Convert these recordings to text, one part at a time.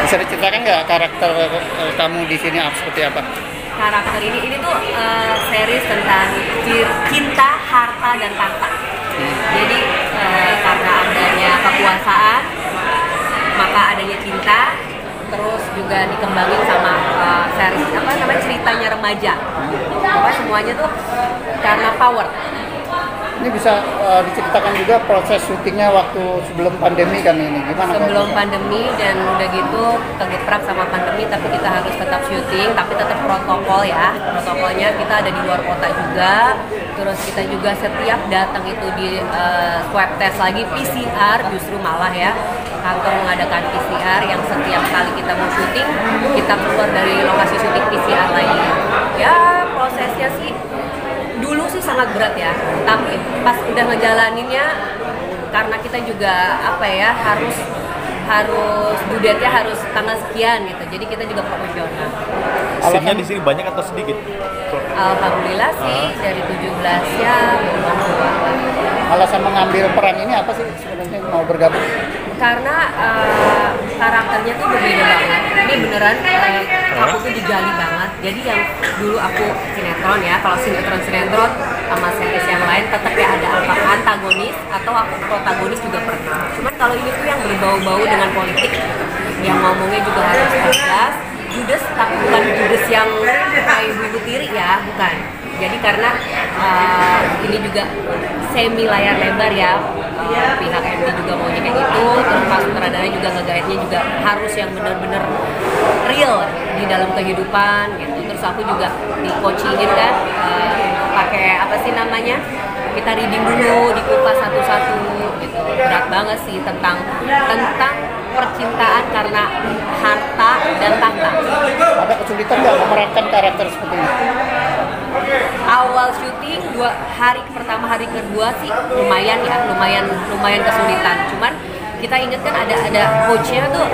Bisa diceritakan nggak karakter kamu di sini seperti apa? Karakter ini tuh series tentang cinta, harta, dan tahta. Jadi karena adanya kekuasaan, maka adanya cinta, terus juga dikembangin sama series ceritanya remaja. Pokoknya semuanya tuh karena power. Ini bisa diceritakan juga proses syutingnya waktu sebelum pandemi kan ini gimana? Sebelum pandemi dan udah gitu kegeprak sama pandemi, tapi kita harus tetap syuting, tapi tetap protokol ya. Protokolnya kita ada di luar kota juga. Terus kita juga setiap datang itu di swab test lagi PCR, justru malah ya kantor mengadakan PCR yang setiap kali kita mau syuting kita keluar dari lokasi syuting PCR lagi. Ya prosesnya sih dulu sih sangat berat ya, tapi pas udah ngejalaninnya karena kita juga harus due-date-nya harus tanggal sekian gitu, jadi kita juga profesional. Scene-nya di sini banyak atau sedikit? Alhamdulillah sih dari 17 ya memang. Alasan mengambil peran ini apa sih sebenarnya mau bergabung? Karena karakternya tuh berbeda banget. Ini beneran aku tuh digali banget. Jadi yang dulu aku sinetron ya, kalau sinetron sama series yang lain tetap ya ada antagonis atau aku protagonis juga pernah. Cuman kalau ini tuh yang berbau-bau dengan politik, yang ngomongnya juga harus tegas, judes, tapi bukan judes yang kayak Ibu Tiri ya, bukan. Jadi karena ini juga semi layar lebar ya, pihak MD juga maunya kayak gitu, terus Pak Sutradara juga nge-guide-nya juga harus yang benar-benar real di dalam kehidupan gitu. Terus aku juga di-coachingin kan, pakai apa sih namanya, kita reading dulu, dikupas satu-satu gitu. Berat banget sih tentang percintaan karena harta dan tahta. Ada kesulitan nggak memerankan karakter seperti ini? Awal syuting hari pertama, hari kedua sih lumayan kesulitan. Cuman kita inget kan ada coachnya tuh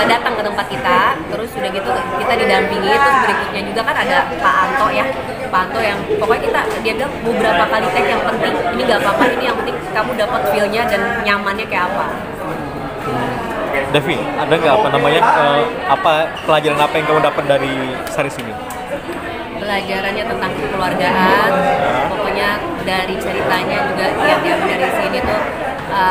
datang ke tempat kita, terus sudah gitu kita didampingi. Terus berikutnya juga kan ada Pak Anto yang pokoknya dia bilang beberapa kali take yang penting ini nggak apa-apa, ini yang penting kamu dapat feel-nya dan nyamannya kayak apa. Devi, ada nggak pelajaran apa yang kamu dapat dari series ini? Pelajarannya tentang kekeluargaan, pokoknya dari ceritanya juga yang dari sini tuh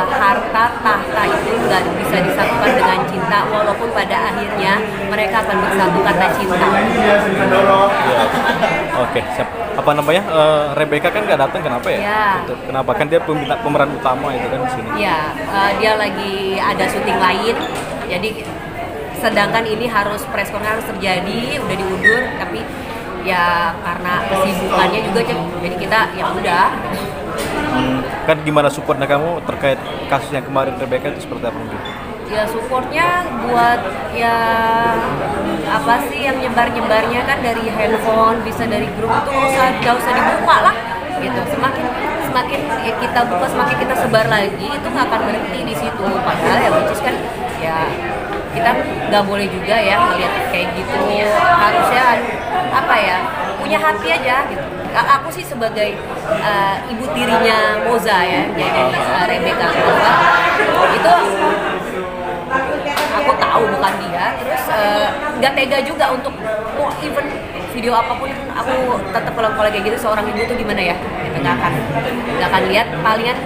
harta tahta itu nggak bisa disatukan dengan cinta, walaupun pada akhirnya mereka akan bersatu karena cinta. Oke, siap. Rebecca kan nggak datang, kenapa ya? Ya. Kenapa kan dia pemeran utama itu kan di sini? Ya, dia lagi ada syuting lain, jadi sedangkan ini harus press conference harus terjadi, udah diundur, tapi ya karena kesibukannya juga jadi kita ya udah. Kan gimana supportnya kamu terkait kasus yang kemarin Rebecca itu seperti apa mungkin? Ya supportnya buat ya apa sih yang nyebarnya kan dari handphone, bisa dari grup itu nggak usah dibuka lah gitu. Semakin kita buka semakin kita sebar lagi, itu nggak akan berhenti di situ. Padahal ya which is kan ya kita nggak boleh juga ya ngeliat kayak gitu. Harusnya punya hati aja gitu. Aku sih sebagai ibu tirinya Moza ya, jadi Rebecca Moza itu aku tahu bukan dia, terus nggak tega juga untuk even video apapun aku tetap kalau kayak gitu seorang ibu tuh gimana ya, gitu, nggak akan lihat. Palingan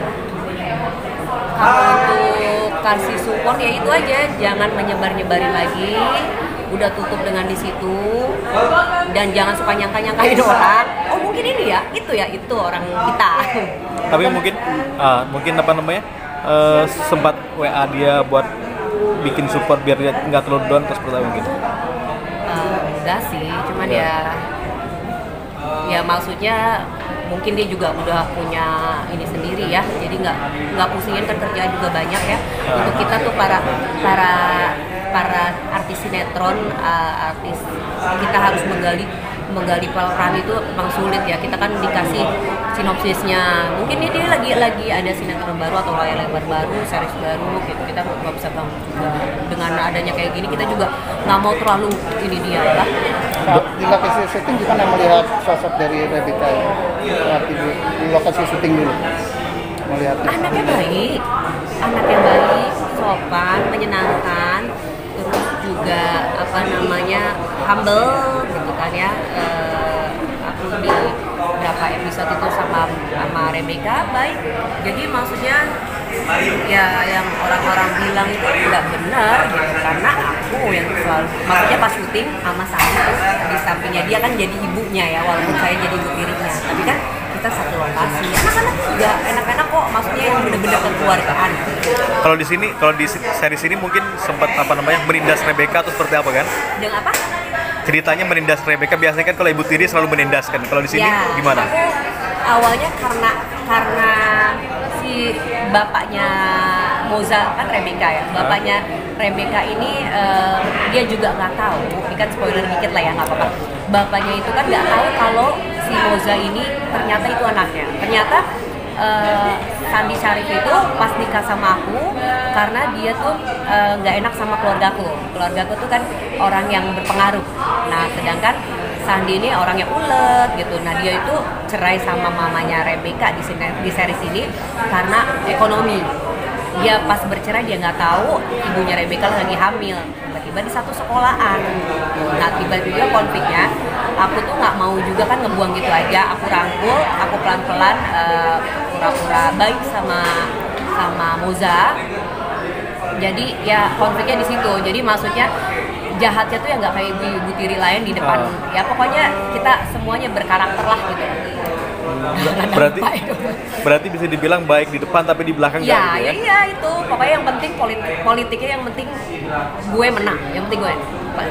kalau untuk kasih support ya itu aja, jangan menyebarin lagi, udah tutup dengan di situ, dan jangan suka nyangkain orang. Oh mungkin ini ya, itu orang kita. Tapi mungkin sempat WA dia buat bikin support biar dia nggak terlalu down terus seperti apa mungkin? Enggak sih, cuman ya maksudnya mungkin dia juga udah punya ini sendiri ya, jadi nggak pusingin kan, kerjaan juga banyak ya. Untuk kita tuh para artis sinetron, artis kita harus menggali peran itu memang sulit ya. Kita kan dikasih sinopsisnya, mungkin dia lagi ada sinetron baru atau layar lebar baru, series baru gitu, kita nggak bisa bangun juga. Dengan adanya kayak gini kita juga nggak mau terlalu ini dia lah. Di lokasi syuting gimana melihat sosok dari Rebecca di lokasi syuting dulu? Melihatnya Anaknya baik, sopan, menyenangkan, terus juga apa namanya, humble gitu kan ya. Aku di berapa episode itu sama Rebecca baik. Jadi maksudnya ya yang orang-orang bilang itu nggak benar gitu, karena aku yang selalu, maksudnya pas syuting sama Sandi tuh di sampingnya dia kan jadi ibunya ya, walaupun saya jadi ibu tirinya, tapi kan kita satu lokasi, anak-anak juga enak-enak kok, maksudnya yang bener-bener kekeluargaan. Kalau di sini, kalau di series ini mungkin sempat apa namanya menindas Rebecca atau seperti apa kan? Dengan apa? Ceritanya menindas Rebecca, biasanya kan kalau ibu tiri selalu menindaskan. Kalau di sini Ya, gimana? aku awalnya karena si bapaknya Moza kan Rebecca ya, bapaknya Rebecca ini dia juga nggak tahu, ini kan spoiler dikit lah ya, nggak apa-apa. Bapaknya itu kan nggak tahu kalau si Moza ini ternyata itu anaknya. Ternyata Sandi Syarif itu pas nikah sama aku karena dia tuh nggak enak sama keluargaku. Keluargaku tuh kan orang yang berpengaruh. Nah, sedangkan Sandi ini orang yang ulet gitu. Nah, dia itu cerai sama mamanya Rebecca di series ini karena ekonomi. Dia pas bercerai dia nggak tahu ibunya Rebecca lagi hamil. Tiba-tiba di satu sekolahan. Nah, tiba-tiba konfliknya, aku tuh nggak mau juga kan ngebuang gitu aja. Aku rangkul, aku pelan-pelan pura-pura baik sama Moza. Jadi ya konfliknya di situ. Jadi maksudnya jahatnya tuh ya nggak kayak ibu tiri lain di depan. Ya pokoknya kita semuanya berkarakter lah gitu. Berarti bisa dibilang baik di depan tapi di belakang ya, nggak gitu ya? Iya itu. Pokoknya yang penting politiknya, yang penting gue menang. Yang penting gue.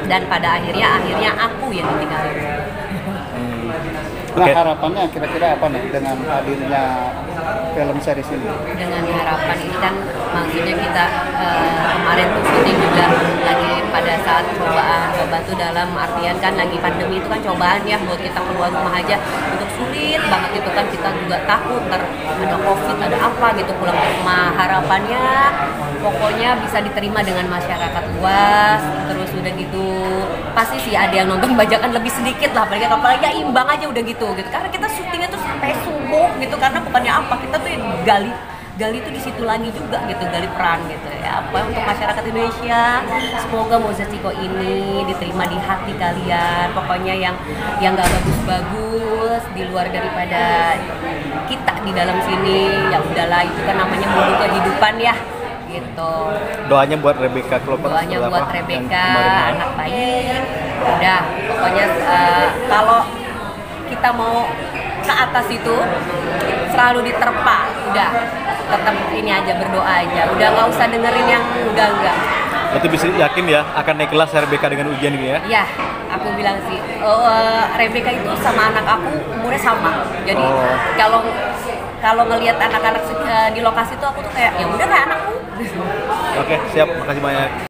Dan pada akhirnya aku yang ditinggalin. Nah, Oke. harapannya kira-kira apa nih dengan hadirnya film series ini? Dengan harapan ini kan maksudnya kita kemarin tuh syuting juga lagi pada saat coba tuh dalam artian kan lagi pandemi itu kan cobaan ya buat kita keluar rumah aja untuk sulit banget itu kan, kita juga takut ntar ada covid ada apa gitu pulang ke rumah. Harapannya pokoknya bisa diterima dengan masyarakat luas, terus udah gitu pasti sih ada yang nonton bajakan lebih sedikit lah, apalagi ya imbang aja udah gitu karena kita syutingnya tuh sampai subuh gitu, karena bukannya apa, kita tuh gali itu di situ lagi juga gitu, gali peran gitu ya. Apa untuk masyarakat Indonesia, semoga Moza Ciko ini diterima di hati kalian, pokoknya yang nggak bagus-bagus di luar daripada kita di dalam sini, ya udahlah itu kan namanya mulut kehidupan ya gitu. Doanya buat Rebecca Klopper. Doanya buat Rebecca anak baik. Udah pokoknya kalau kita mau ke atas itu selalu diterpa, udah tetap ini aja, berdoa aja, udah nggak usah dengerin yang enggak. Berarti bisa yakin ya akan naik kelas Rebecca dengan ujian ini ya? Ya, aku bilang sih Rebecca itu sama anak aku umurnya sama, jadi kalau ngelihat anak-anak di lokasi itu aku tuh kayak ya udah kayak anakku. Oke, siap, makasih banyak.